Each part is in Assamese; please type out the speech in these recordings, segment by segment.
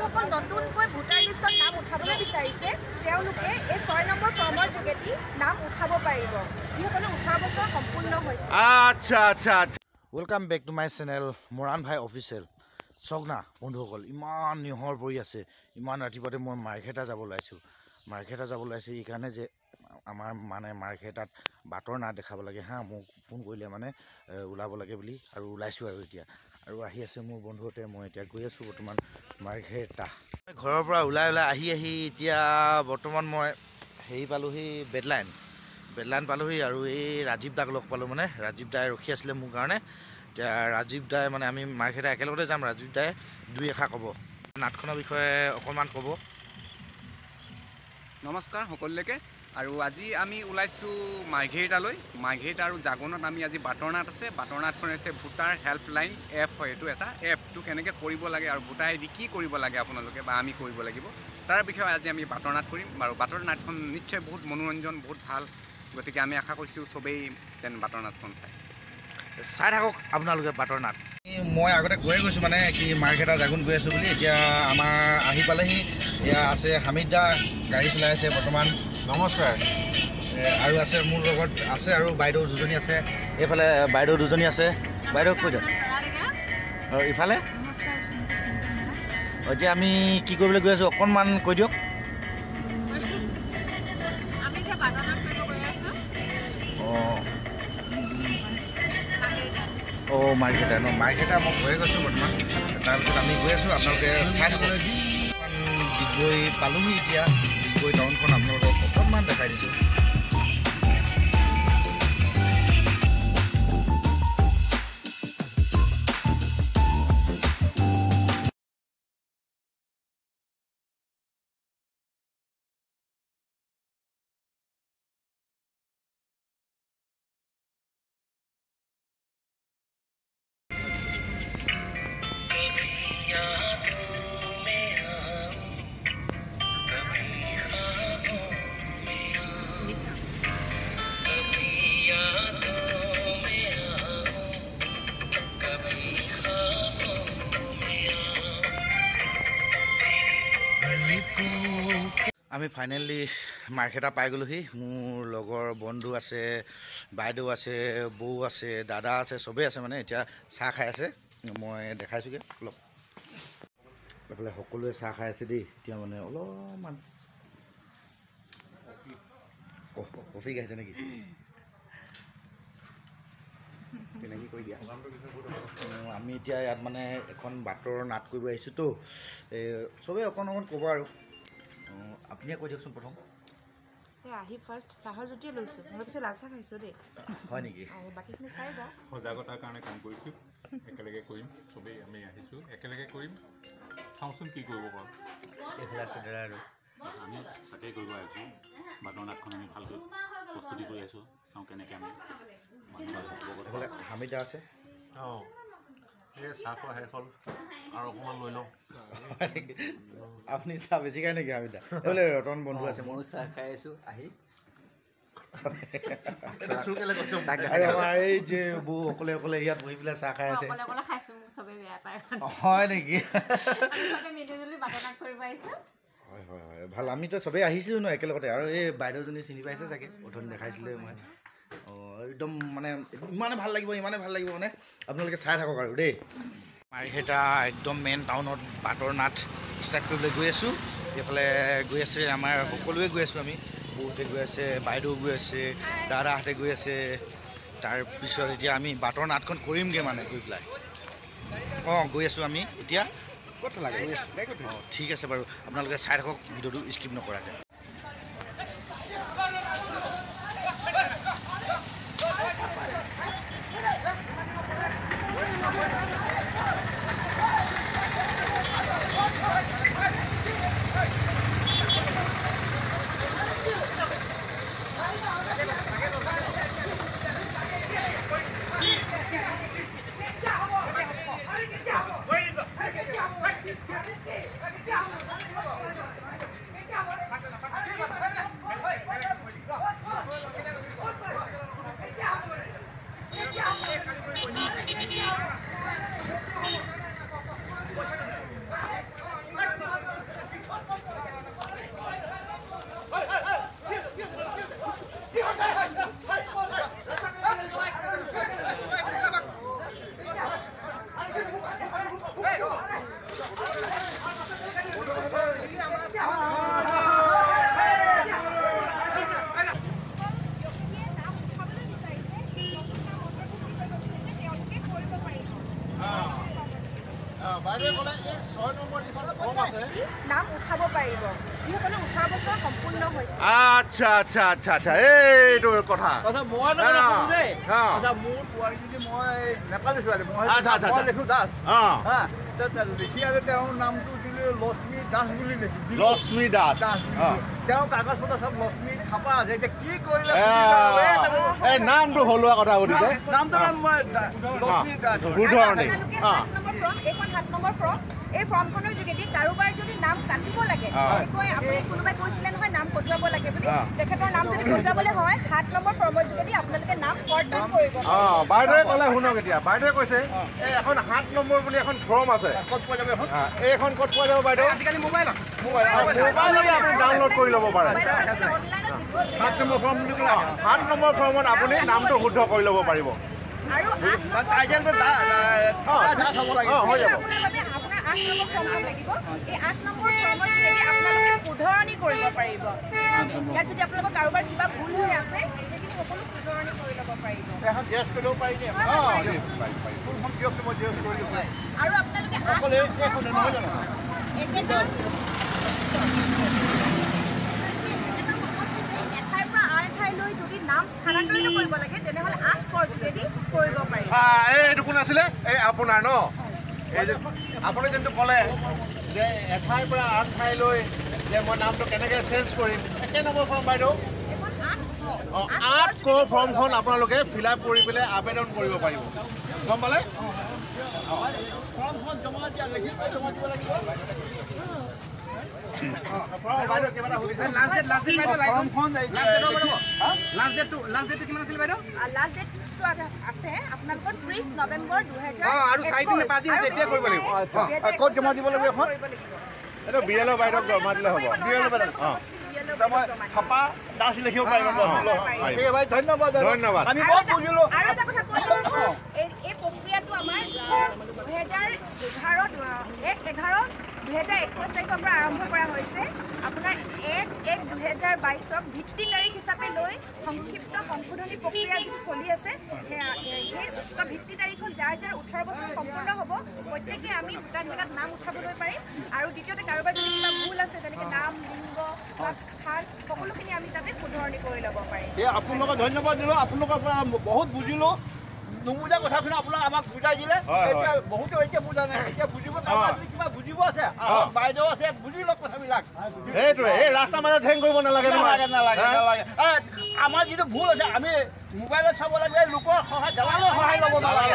যিসকল নতুনকৈ ভোটাৰ লিষ্টত নাম উঠাবলৈ বিচাৰিছে তেওঁলোকে এই 6 নম্বৰ ফৰ্মৰ যোগেদি নাম উঠাব পাৰিব যিসকলৰ 18 বছৰ সম্পূৰ্ণ হৈছে। আচ্ছা আচ্ছা আচ্ছা welcome back to my channel Moran ভাই অফিচিয়েল। চাওক না বন্ধুসকল, ইমান নিহৰ পৰি আছে, ইমান ৰাতিপুৱাতে মই মাৰ্ঘেটা যাব ওলাইছোঁ। এইকাৰণে যে আমাৰ মানে মাৰ্ঘেটাত বাটৰ নাট দেখাব লাগে হা, মোক ফোন কৰিলে মানে ওলাব লাগে বুলি, আৰু ওলাইছোঁ আৰু এতিয়া আৰু আহি আছে মোৰ বন্ধুহঁতে। মই এতিয়া গৈ আছোঁ বৰ্তমান মাৰ্ঘেটা। ঘৰৰ পৰা ওলাই আহি এতিয়া বৰ্তমান মই হেৰি পালোঁহি, বেডলাইন পালোঁহি, আৰু এই ৰাজীৱ দাক লগ পালোঁ। মানে ৰাজীৱ দাই ৰখি আছিলে মোৰ কাৰণে। এতিয়া ৰাজীৱ দাই মানে আমি মাৰ্ঘেটা একেলগতে যাম। ৰাজীৱ দাই দুই এষাৰ ক'ব, নাটখনৰ বিষয়ে অকণমান ক'ব। নমস্কাৰ সকলোকে। আৰু আজি আমি ওলাইছোঁ মাৰ্ঘেটালৈ। মাৰ্ঘেটা আৰু জাগোনত আমি আজি বাটৰ নাট আছে। বাটৰ নাটখন হৈছে ভোটাৰ হেল্পলাইন এপ হয়। এইটো এটা এপটো কেনেকৈ কৰিব লাগে আৰু ভোটাৰ আইডি কি কৰিব লাগে আপোনালোকে বা আমি কৰিব লাগিব তাৰ বিষয়ে আজি আমি বাটৰ নাট কৰিম। আৰু বাটৰ নাটখন নিশ্চয় বহুত মনোৰঞ্জন, বহুত ভাল। গতিকে আমি আশা কৰিছোঁ চবেই যেন বাটৰ নাটখন চাই থাকক আপোনালোকে বাটৰ নাট। মই আগতে গৈয়ে গৈছোঁ মানে কি মাৰ্ঘেটা জাগোন গৈ আছোঁ বুলি। এতিয়া আমাৰ আহি পালেহি। এয়া আছে হামিদ দা, গাড়ী চলাই আছে বৰ্তমান। নমস্কাৰ। আৰু আছে মোৰ লগত আছে আৰু বাইদেউ দুজনী আছে। এইফালে বাইদেউ দুজনী আছে। বাইদেউ কৈ দিয়ক। আৰু ইফালে এতিয়া আমি কি কৰিবলৈ গৈ আছোঁ অকণমান কৈ দিয়ক। মাৰ্ঘেটা মাৰ্ঘেটা মই গৈয়ে গৈছোঁ বৰ্তমান। তাৰপিছত আমি গৈ আছোঁ, আপোনালোকে চাই থাকক। ডিগবৈ পালোঁহি। এতিয়া ডিগবৈ টাউনখন আপোনালোকক অকণমান দেখাই দিছোঁ। আমি ফাইনেলি মাৰ্ঘেটা পাই গ'লোহি। মোৰ লগৰ বন্ধু আছে, বাইদেউ আছে, বৌ আছে, দাদা আছে, চবেই আছে। মানে এতিয়া চাহ খাই আছে, মই দেখাইছোঁগৈ অলপ। এইফালে সকলোৱে চাহ খাই আছে দেই। এতিয়া মানে অলপমান কফি খাইছে নেকি? চিনাকি কৰি দিয়া। আমি এতিয়া ইয়াত মানে এখন বাটৰ নাট কৰিব আহিছোঁতো, চবেই অকণ ক'ব আৰু। আপুনিয়ে কৈ দিয়কচোন প্ৰথম। আহি ফাৰ্ষ্ট চাহৰ জুতিয়ে লৈছোঁ, মই পিছে লাল চাহ খাইছোঁ দেই। হয় নেকি? বাকীখিনি চাই যাওঁ। সজাগতাৰ কাৰণে কাম কৰিছোঁ, একেলগে কৰিম। চবেই আমি আহিছোঁ একেলগে কৰিম, চাওঁচোন কি কৰিব পাৰোঁ। এইফালে আছে দাদা আৰু আমি তাকেই কৰিব আহিছোঁ। বাটৰ নাটখন আমি ভালকৈ প্ৰস্তুতি কৰি আছোঁ, চাওঁ কেনেকৈ আমি এইফালে হামিদা আছে। অঁ, এই চাহ খোৱা শেষ হ'ল আৰু অকণমান লৈ লওঁ। আপুনি চাহ বেছি খায় নেকি হামিদা? এইফালে ৰতন বন্ধু আছে। ময়ো চাহ খাই আছোঁ আহি। আৰু আমাৰ এই যে বৌ অকলে ইয়াত বহি পেলাই চাহ খাই আছে। হয় নেকি? হয় হয় হয়, ভাল। আমিতো চবেই আহিছোঁ ন একেলগতে। আৰু এই বাইদেউজনী চিনি পাইছে চাগে, প্ৰথম দেখাইছিলোঁ মই। একদম মানে ইমানে ভাল লাগিব মানে আপোনালোকে চাই থাকক আৰু দেই। মাৰ্ঘেটা একদম মেইন টাউনত বাটৰ নাট ষ্টাৰ্ট কৰিবলৈ গৈ আছোঁ। এইফালে গৈ আছে আমাৰ সকলোৱে গৈ আছোঁ। আমি বৌহঁতে গৈ আছে, বাইদেউ গৈ আছে, দাদাহঁতে গৈ আছে। তাৰপিছত এতিয়া আমি বাটৰ নাটখন কৰিমগৈ মানে গৈ পেলাই। গৈ আছোঁ আমি এতিয়া। ক'ত লাগে? ঠিক আছে বাৰু, আপোনালোকে চাই থাকক ভিডিঅ'টো স্কিপ নকৰাকৈ। নাম উঠাব পাৰিব যিসকলে 18 বছৰ সম্পূৰ্ণ হৈছে আচ্ছা আচ্ছা আচ্ছা আচ্ছা এইটো কথা মই মোৰ পোৱালি মই নেপালী ছোৱালী মই লিখো দাস লিখি আৰু তেওঁৰ নামটো দিলোঁ লক্ষ্মী দাস বুলি লিখিলোঁ লক্ষ্মী দাস তেওঁ কাগজ পত্ৰ চব লক্ষ্মী খাপা আছে এতিয়া কি কৰিলে এই নামটো হলোৱা কথা সুধিছে নামটো মই লক্ষ্মী দাস শুধৰণি এইখন 7 নম্বৰ ফৰ্ম এই ফৰ্মখনৰ যোগেদি কাৰোবাৰ যদি নাম কাটিব লাগে তেনেকৈ আপুনি কোনোবাই কৈছিলে নহয় নাম কটোৱাব লাগে বুলি তেখেতৰ নাম যদি কটোৱাবলৈ হয় 7 নম্বৰ ফৰ্মৰ যোগেদি আপোনালোকে নাম কৰ্তন কৰিব বাইদেৱে ক'লে শুনক এতিয়া বাইদেৱে কৈছে এই এখন 7 নম্বৰ বুলি এখন ফৰ্ম আছে ক'ত পোৱা যাব এখন এইখন ক'ত পোৱা যাব বাইদেউ আজিকালি মোবাইলত আপুনি ডাউনলোড কৰি ল'ব পাৰে 7 নম্বৰ ফৰ্ম বুলি ক'লে 7 নম্বৰ ফৰ্মত আপুনি নামটো শুদ্ধ কৰি ল'ব পাৰিব আৰু টাইটেলটো দাস হ'ব লাগিব হৈ যাব আপোনাৰ 8 নম্বৰ ফৰ্মখন লাগিব এই 8 নম্বৰ ফৰ্মৰ যোগেদি আপোনালোকে শুধৰণি কৰিব পাৰিব ইয়াত যদি আপোনালোকৰ কাৰোবাৰ কিবা ভুল হৈ আছে সেইখিনি সকলো শুধৰণি কৰি ল'ব পাৰিব এখন জেছ কৰিব পাৰিনে কোনখন দিয়ক মই জেছ কৰি দিব আৰু আপোনালোকে অকলে এখন নহয় জানো এঠাইৰ পৰা আন এঠাইলৈ যদি নাম স্থানান্তৰিত কৰিব লাগে তেনেহ'লে 8 কৰ যোগেদি কৰিব পাৰিব এইটো কোন আছিলে এই আপোনাৰ ন এই যে আপুনি যোনটো ক'লে যে এঠাইৰ পৰা আন ঠাইলৈ যে মই নামটো কেনেকৈ চেঞ্জ কৰিম একে নম্বৰ ফৰ্ম বাইদেউ 8 কৰ ফৰ্মখন আপোনালোকে ফিল আপ কৰি পেলাই আবেদন কৰিব পাৰিব গম পালে ফৰ্মখন জমা দিয়া লিখি জমা দিব লাগিব লাষ্ট ডেটটো কিমান আছিল বাইদেউ লাষ্ট ডেটটো আছে আপোনালোকৰ 30 নৱেম্বৰ 2000 আৰু 4 দিন 5 দিন আছে এতিয়া কৰিব লাগিব ক'ত জমা দিব লাগিব এখন এইটো বিএলঅ' বাইদেউক জমা দিলে হ'ব বিএলঅ' বাইদেউ মই খাপা দাস লিখিব পাৰিব ধন্যবাদ ধন্যবাদ আমি বহুত বুজিলোঁ আৰু এটা কথা কৈছোঁ এই প্ৰক্ৰিয়াটো আমাৰ 1/11/2021 তাৰিখৰ পৰা আৰম্ভ কৰা হৈছে আপোনাৰ 1/1/2022ক ভিত্তি তাৰিখ হিচাপে লৈ সংক্ষিপ্ত সংশোধনী প্ৰক্ৰিয়া যিটো চলি আছে সেই ভিত্তি তাৰিখত যাৰ 18 বছৰ সম্পূৰ্ণ হ'ব প্ৰত্যেকে আমি ভোটাৰ তালিকাত নাম উঠাবলৈ পাৰিম আৰু দ্বিতীয়তে কাৰোবাৰ যদি কিবা ভুল আছে যেনেকৈ নাম লিংগ বা স্থান সকলোখিনি আমি তাতে শুধৰণি কৰি ল'ব পাৰিম আপোনালোকক ধন্যবাদ দিলোঁ আপোনালোকৰ পৰা বহুত বুজিলোঁ নুবুজা কথাখিনি আপোনাক আমাক বুজাই দিলে এতিয়া বহুতে এতিয়া বুজা নাই এতিয়া বুজিব কিবা বুজিব আছে বাইদেউ আছে বুজি লওক কথাবিলাক সেইটোৱে এই ৰাস্তা মাজত হেং কৰিব নালাগে নালাগে আমাৰ যিটো ভুল আছে আমি মোবাইলত চাব লাগে লোকৰ সহায় দালালৰ সহায় ল'ব নালাগে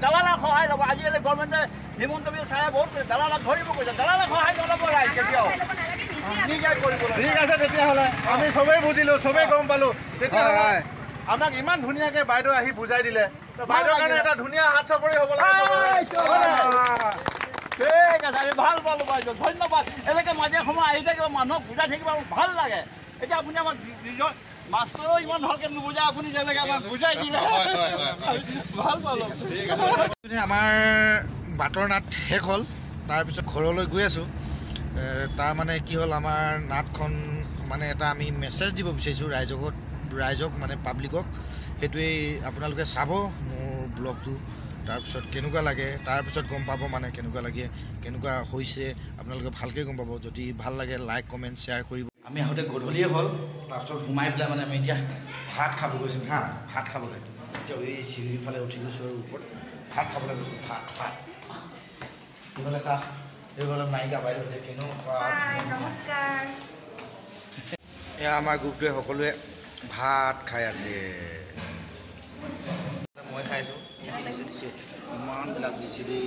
দালালৰ সহায় ল'ব আজিকালি গভৰ্ণমেণ্টে হিমন্ত বিশ্ব ছাৰে বহুত কৈছে দালালক ধৰিব কৈছে দালালৰ সহায় নল'ব ৰাইজ কেতিয়াও নিজে কৰিব ঠিক আছে তেতিয়াহ'লে আমি চবেই বুজিলোঁ চবেই গম পালোঁ তেতিয়াহ'লে আমাক ইমান ধুনীয়াকৈ বাইদেউ আহি বুজাই দিলে বাইদেউৰ কাৰণে এটা ধুনীয়া হাত চাপৰি হ'ব লাগে ঠিক আছে আমি ভাল পালোঁ বাইদেউ ধন্যবাদ এনেকৈ মাজে সময় আহি থাকিব মানুহক বুজাই থাকিব আমাক ভাল লাগে এতিয়া আপুনি আমাক নিজৰ মাষ্টৰো ইমান ভালকৈ নুবুজায় আপুনি যেনেকৈ আমাক বুজাই দিলে ভাল পালোঁ আমাৰ বাটৰ নাট শেষ হ'ল তাৰপিছত ঘৰলৈ গৈ আছোঁ তাৰ মানে কি হ'ল আমাৰ নাটখন মানে এটা আমি মেছেজ দিব বিচাৰিছোঁ ৰাইজক মানে পাব্লিকক সেইটোৱেই আপোনালোকে চাব মোৰ ব্লগটো তাৰপিছত কেনেকুৱা লাগে তাৰপিছত গম পাব মানে কেনেকুৱা লাগে কেনেকুৱা হৈছে আপোনালোকে ভালকৈ গম পাব যদি ভাল লাগে লাইক কমেণ্ট শ্বেয়াৰ কৰিব আমি আহোঁতে গধূলিয়ে হ'ল তাৰপিছত সোমাই পেলাই মানে আমি এতিয়া ভাত খাব গৈছোঁ ভাত খাবলৈ এতিয়া এই চিৰিৰ ফালে উঠি গৈছোঁ আৰু ওপৰত ভাত খাবলৈ গৈছোঁ ভাত এইফালে চাহ এইফালে নায়িকা বাইদেউ কেনেকুৱা নমস্কাৰ এয়া আমাৰ গ্ৰুপটোৱে সকলোৱে ভাত খাই আছে মই খাইছোঁ দিছে ইমানবিলাক দিছে দেই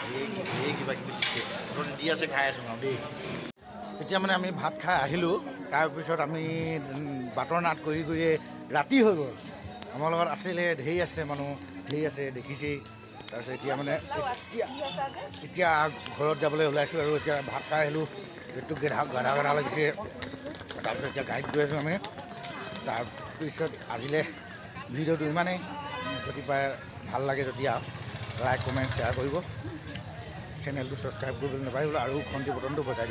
আজি কিবা কিবি দিছে দি আছে খাই আছোঁ আৰু দেই এতিয়া মানে আমি ভাত খাই আহিলোঁ তাৰপিছত আমি বাটৰ নাট কৰি ৰাতি হৈ গ'ল আমাৰ লগত আছিলে ঢেৰ আছে মানুহ ঢেৰ আছে দেখিছেই তাৰপিছত এতিয়া মানে এতিয়া ঘৰত যাবলৈ ওলাইছোঁ আৰু এতিয়া ভাত খাই আহিলোঁ পেটটো গাধা লাগিছে তাৰপিছত এতিয়া গাড়ীত গৈ আছোঁ আমি তাৰপিছত আজিলৈ ভিডিঅ'টো ইমানেই যদি পায় ভাল লাগে যদি লাইক কমেণ্ট শ্বেয়াৰ কৰিব চেনেলটো ছাবস্ক্ৰাইব কৰিবলৈ নাপাহৰিব আৰু ঘণ্টি বটনটো বজাই দিব